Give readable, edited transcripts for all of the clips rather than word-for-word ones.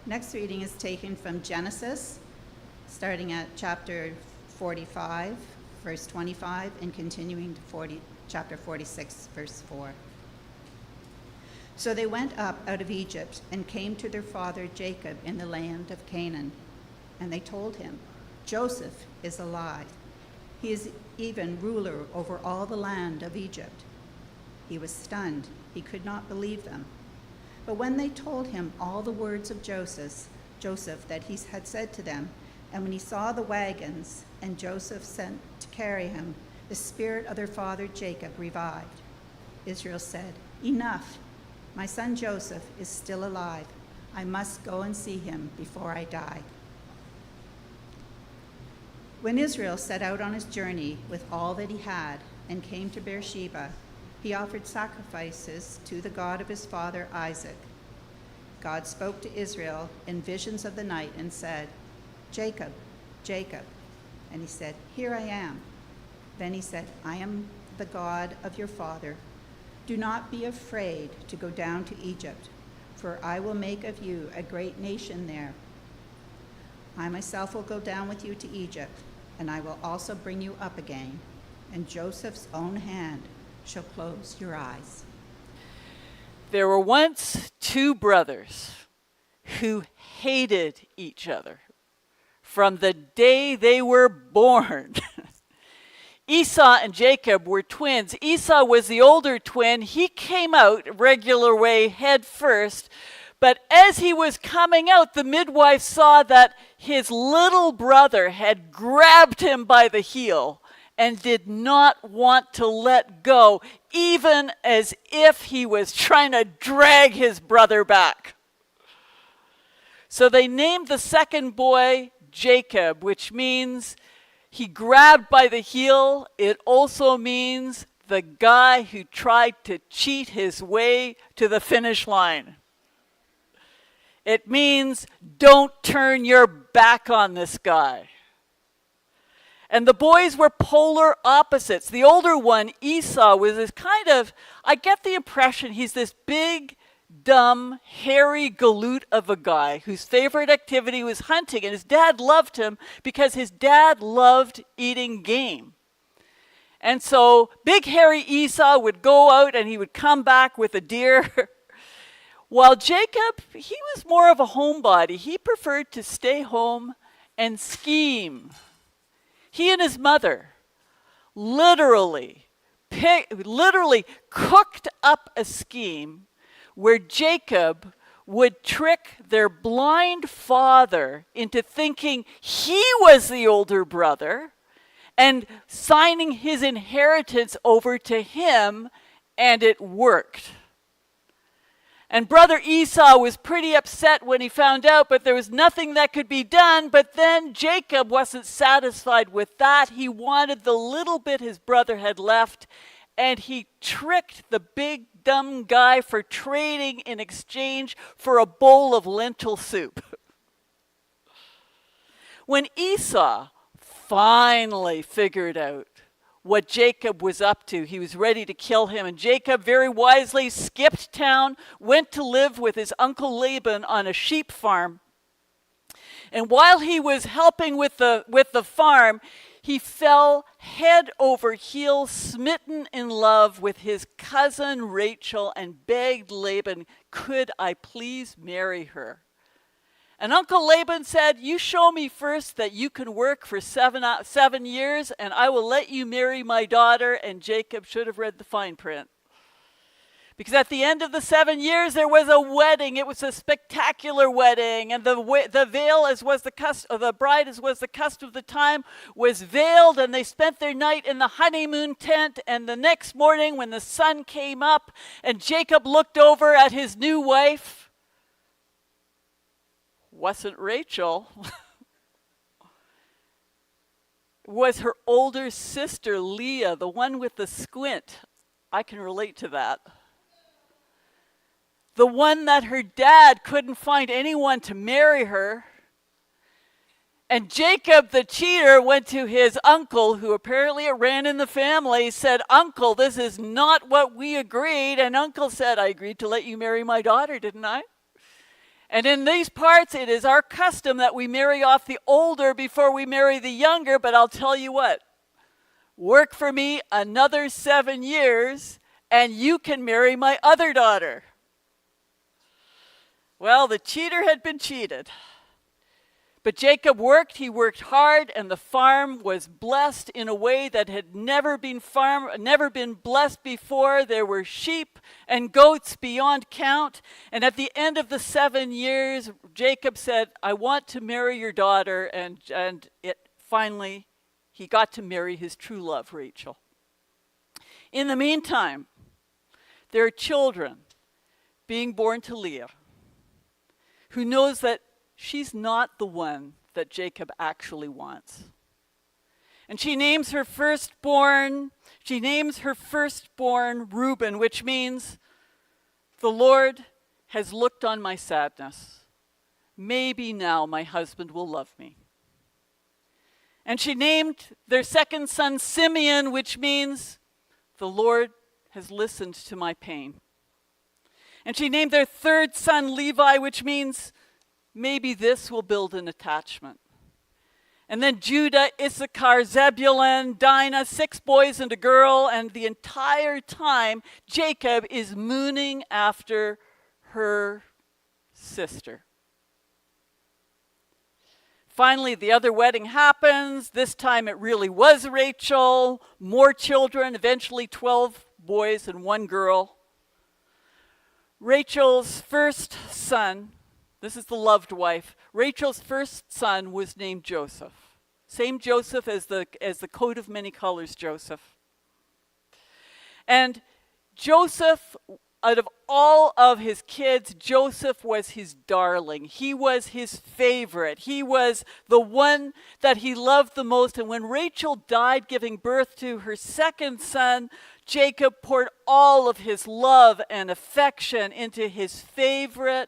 Next reading is taken from Genesis, starting at chapter 45, verse 25, and continuing to chapter 46, verse 4. So they went up out of Egypt and came to their father Jacob in the land of Canaan. And they told him, Joseph is alive. He is even ruler over all the land of Egypt. He was stunned. He could not believe them. But when they told him all the words of Joseph that he had said to them, and when he saw the wagons and Joseph sent to carry him, the spirit of their father Jacob revived. Israel said, Enough! My son Joseph is still alive. I must go and see him before I die. When Israel set out on his journey with all that he had and came to Beersheba, he offered sacrifices to the God of his father Isaac. God spoke to Israel in visions of the night and said, Jacob, Jacob. And he said, Here I am. Then he said, I am the God of your father. Do not be afraid to go down to Egypt, for I will make of you a great nation there. I myself will go down with you to Egypt, and I will also bring you up again, and Joseph's own hand shall close your eyes. There were once two brothers who hated each other from the day they were born. Esau and Jacob were twins. Esau was the older twin. He came out regular way head first. But as he was coming out, the midwife saw that his little brother had grabbed him by the heel and did not want to let go, even as if he was trying to drag his brother back. So they named the second boy Jacob, which means he grabbed by the heel. It also means the guy who tried to cheat his way to the finish line. It means don't turn your back on this guy. And the boys were polar opposites. The older one, Esau, was this kind of, I get the impression he's this big, dumb, hairy galoot of a guy whose favorite activity was hunting, and his dad loved him because his dad loved eating game. And so big hairy Esau would go out and he would come back with a deer. While Jacob, he was more of a homebody. He preferred to stay home and scheme. He and his mother literally cooked up a scheme where Jacob would trick their blind father into thinking he was the older brother and signing his inheritance over to him, and it worked. And brother Esau was pretty upset when he found out, but there was nothing that could be done. But then Jacob wasn't satisfied with that. He wanted the little bit his brother had left, and he tricked the big dumb guy for trading in exchange for a bowl of lentil soup. When Esau finally figured out what Jacob was up to, he was ready to kill him. And Jacob very wisely skipped town, went to live with his uncle Laban on a sheep farm. And while he was helping with the farm, he fell head over heels, smitten in love with his cousin Rachel, and begged Laban, could I please marry her? And Uncle Laban said, you show me first that you can work for 7 years, and I will let you marry my daughter. And Jacob should have read the fine print. Because at the end of the 7 years, there was a wedding. It was a spectacular wedding. And the veil, as was the custom, the bride, as was the custom of the time, was veiled. And they spent their night in the honeymoon tent. And the next morning, when the sun came up, and Jacob looked over at his new wife, wasn't Rachel. It was her older sister, Leah, the one with the squint. I can relate to that. The one that her dad couldn't find anyone to marry her. And Jacob, the cheater, went to his uncle, who apparently it ran in the family, said, Uncle, this is not what we agreed. And Uncle said, I agreed to let you marry my daughter, didn't I? And in these parts, it is our custom that we marry off the older before we marry the younger. But I'll tell you what, work for me another 7 years, and you can marry my other daughter. Well, the cheater had been cheated. But Jacob worked, he worked hard, and the farm was blessed in a way that had never been blessed before. There were sheep and goats beyond count. And at the end of the 7 years, Jacob said, I want to marry your daughter. And finally, he got to marry his true love, Rachel. In the meantime, there are children being born to Leah, who knows that she's not the one that Jacob actually wants. And she names her firstborn Reuben, which means the Lord has looked on my sadness. Maybe now my husband will love me. And she named their second son Simeon, which means the Lord has listened to my pain. And she named their third son Levi, which means maybe this will build an attachment. And then Judah, Issachar, Zebulun, Dinah, 6 boys and a girl. And the entire time, Jacob is mooning after her sister. Finally, the other wedding happens. This time it really was Rachel. More children, eventually 12 boys and 1 girl. Rachel's first son, this is the loved wife, Rachel's first son was named Joseph. Same Joseph as the coat of many colors Joseph. And Joseph, out of all of his kids, Joseph was his darling. He was his favorite. He was the one that he loved the most. And when Rachel died giving birth to her second son, Jacob poured all of his love and affection into his favorite's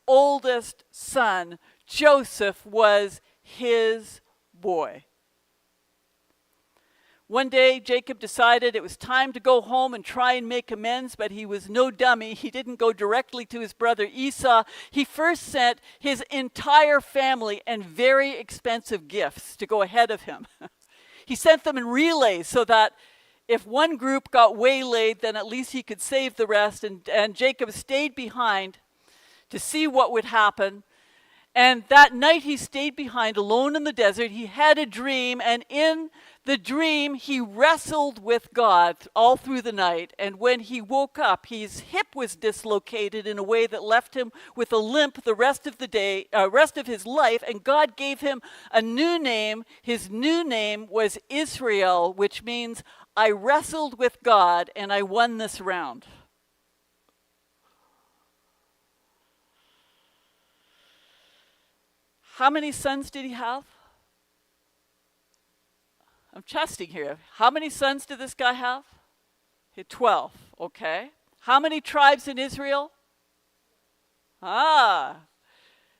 oldest son. Joseph was his boy. One day, Jacob decided it was time to go home and try and make amends, but he was no dummy. He didn't go directly to his brother Esau. He first sent his entire family and very expensive gifts to go ahead of him. He sent them in relays so that if one group got waylaid, then at least he could save the rest. And Jacob stayed behind to see what would happen. And that night he stayed behind alone in the desert. He had a dream, and in the dream he wrestled with God all through the night. And when he woke up, his hip was dislocated in a way that left him with a limp the rest of his life. And God gave him a new name. His new name was Israel, which means I wrestled with God and I won this round. How many sons did he have? I'm testing here. How many sons did this guy have? He had 12, okay. How many tribes in Israel? The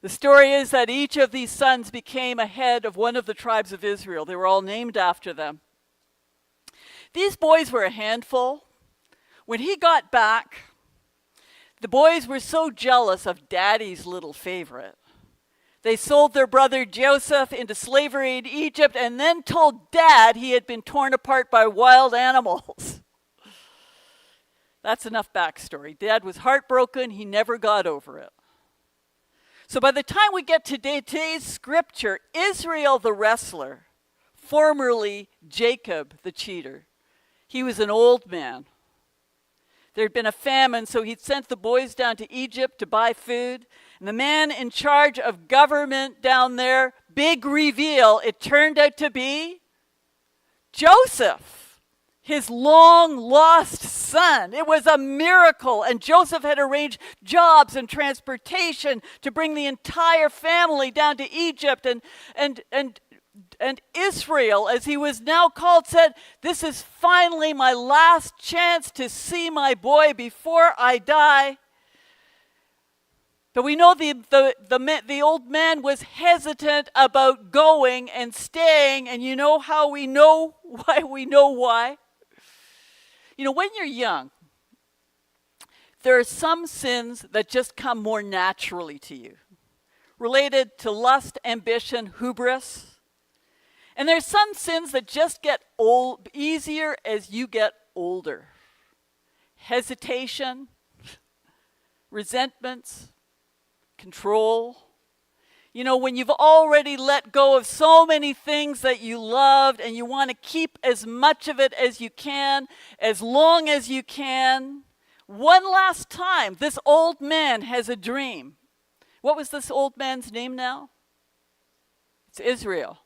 story is that each of these sons became a head of one of the tribes of Israel. They were all named after them. These boys were a handful. When he got back, the boys were so jealous of Daddy's little favorite. They sold their brother Joseph into slavery in Egypt and then told Dad he had been torn apart by wild animals. That's enough backstory. Dad was heartbroken. He never got over it. So by the time we get to today's scripture, Israel the wrestler, formerly Jacob the cheater, he was an old man. There had been a famine, so he'd sent the boys down to Egypt to buy food. And the man in charge of government down there, big reveal, it turned out to be Joseph, his long-lost son. It was a miracle, and Joseph had arranged jobs and transportation to bring the entire family down to Egypt. And Israel, as he was now called, said, "This is finally my last chance to see my boy before I die." But we know the old man was hesitant about going and staying, and you know how we know why? You know, when you're young, there are some sins that just come more naturally to you, related to lust, ambition, hubris. And there's some sins that just get easier as you get older. Hesitation, resentments, control. You know, when you've already let go of so many things that you loved and you want to keep as much of it as you can, as long as you can. One last time, this old man has a dream. What was this old man's name now? It's Israel.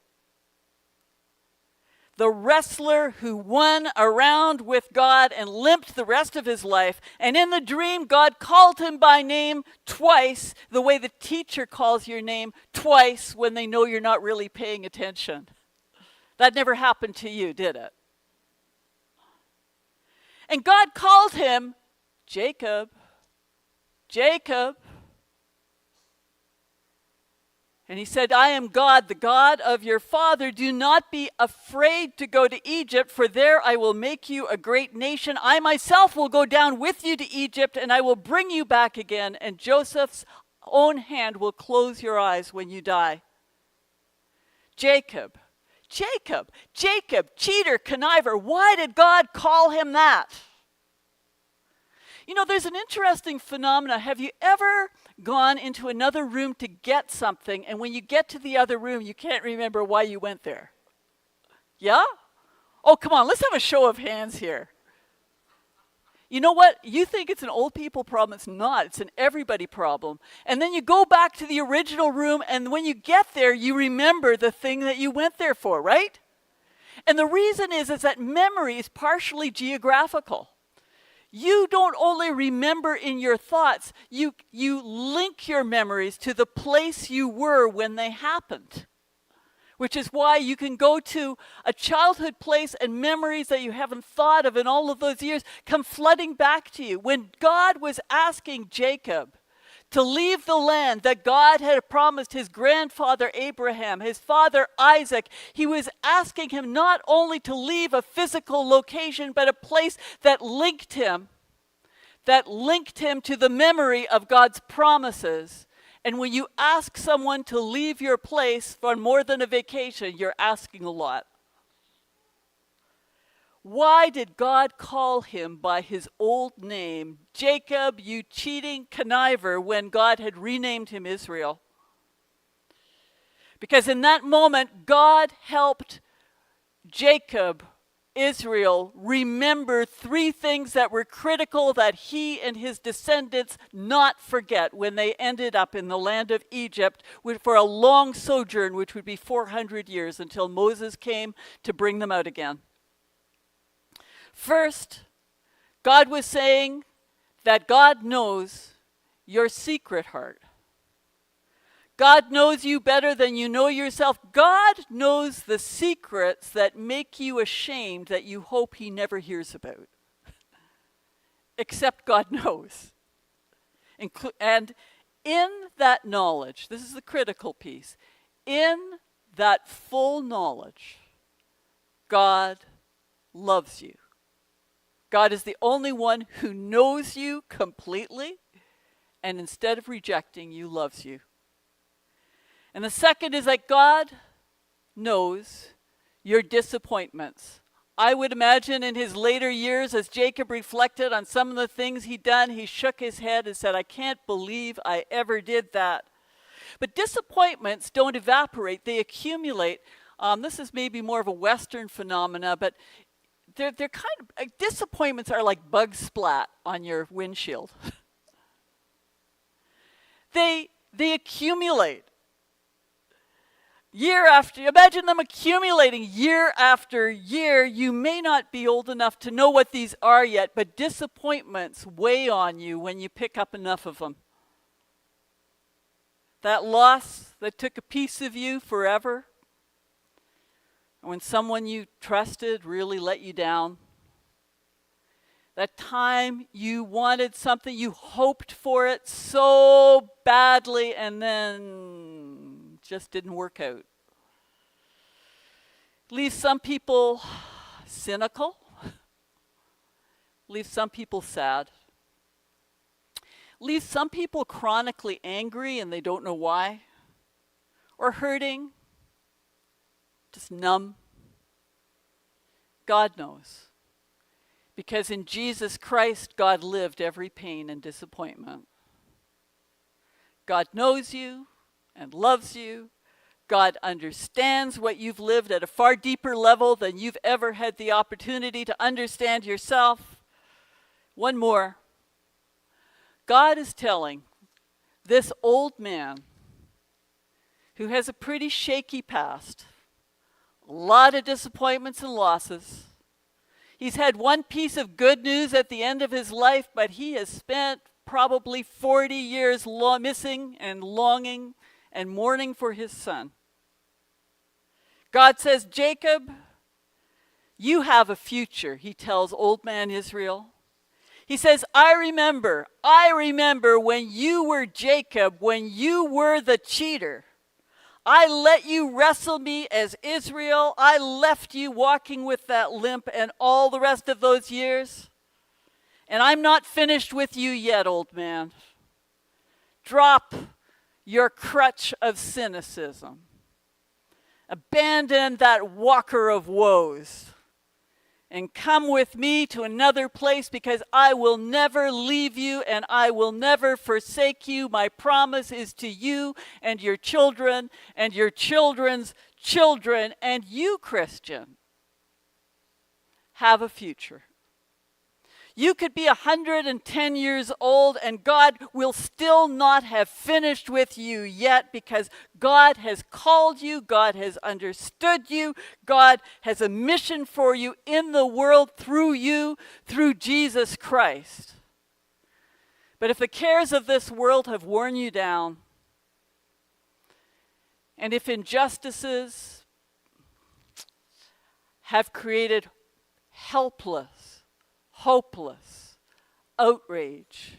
The wrestler who won around with God and limped the rest of his life. And in the dream, God called him by name twice, the way the teacher calls your name twice when they know you're not really paying attention. That never happened to you, did it? And God called him Jacob. Jacob. And he said, I am God, the God of your father. Do not be afraid to go to Egypt, for there I will make you a great nation. I myself will go down with you to Egypt, and I will bring you back again, and Joseph's own hand will close your eyes when you die. Jacob, Jacob, Jacob, cheater, conniver. Why did God call him that? You know, there's an interesting phenomena. Have you ever gone into another room to get something, and when you get to the other room, you can't remember why you went there? Yeah? Oh, come on, let's have a show of hands here. You know what? You think it's an old people problem. It's not. It's an everybody problem. And then you go back to the original room, and when you get there, you remember the thing that you went there for, right? And the reason is that memory is partially geographical. You don't only remember in your thoughts, you link your memories to the place you were when they happened. Which is why you can go to a childhood place and memories that you haven't thought of in all of those years come flooding back to you. When God was asking Jacob to leave the land that God had promised his grandfather Abraham, his father Isaac, he was asking him not only to leave a physical location, but a place that linked him to the memory of God's promises. And when you ask someone to leave your place for more than a vacation, you're asking a lot. Why did God call him by his old name, Jacob, you cheating conniver, when God had renamed him Israel? Because in that moment, God helped Jacob, Israel, remember three things that were critical that he and his descendants not forget when they ended up in the land of Egypt for a long sojourn, which would be 400 years until Moses came to bring them out again. First, God was saying that God knows your secret heart. God knows you better than you know yourself. God knows the secrets that make you ashamed that you hope he never hears about. Except God knows. And in that knowledge, this is the critical piece, in that full knowledge, God loves you. God is the only one who knows you completely, and instead of rejecting you, loves you. And the second is that God knows your disappointments. I would imagine in his later years, as Jacob reflected on some of the things he'd done, he shook his head and said, I can't believe I ever did that. But disappointments don't evaporate, they accumulate. This is maybe more of a Western phenomena, but they're kind of, disappointments are like bug splat on your windshield. They accumulate. Year after, imagine them accumulating year after year. You may not be old enough to know what these are yet, but disappointments weigh on you when you pick up enough of them. That loss that took a piece of you forever, when someone you trusted really let you down. That time you wanted something, you hoped for it so badly, and then just didn't work out. Leaves some people cynical, leaves some people sad. leaves some people chronically angry and they don't know why, or hurting, just numb. God knows. Because in Jesus Christ, God lived every pain and disappointment. God knows you and loves you. God understands what you've lived at a far deeper level than you've ever had the opportunity to understand yourself. One more. God is telling this old man who has a pretty shaky past, a lot of disappointments and losses. He's had one piece of good news at the end of his life, but he has spent probably 40 years missing and longing and mourning for his son. God says, Jacob, you have a future, he tells old man Israel. He says, I remember when you were Jacob, when you were the cheater. I let you wrestle me as Israel. I left you walking with that limp and all the rest of those years. And I'm not finished with you yet, old man. Drop your crutch of cynicism. Abandon that walker of woes. And come with me to another place, because I will never leave you and I will never forsake you. My promise is to you and your children and your children's children. And you, Christian, have a future. You could be 110 years old and God will still not have finished with you yet, because God has called you, God has understood you, God has a mission for you in the world through you, through Jesus Christ. But if the cares of this world have worn you down, and if injustices have created helpless, hopeless outrage,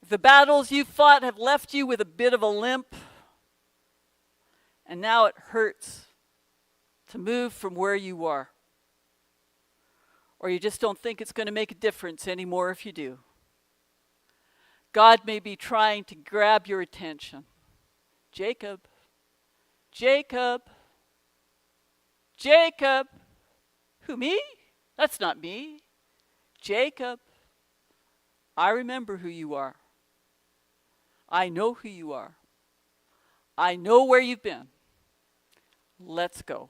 if the battles you fought have left you with a bit of a limp, and now it hurts to move from where you are, or you just don't think it's going to make a difference anymore if you do, God may be trying to grab your attention. Jacob, Jacob, Jacob. Who, me? That's not me. Jacob, I remember who you are. I know who you are. I know where you've been. Let's go.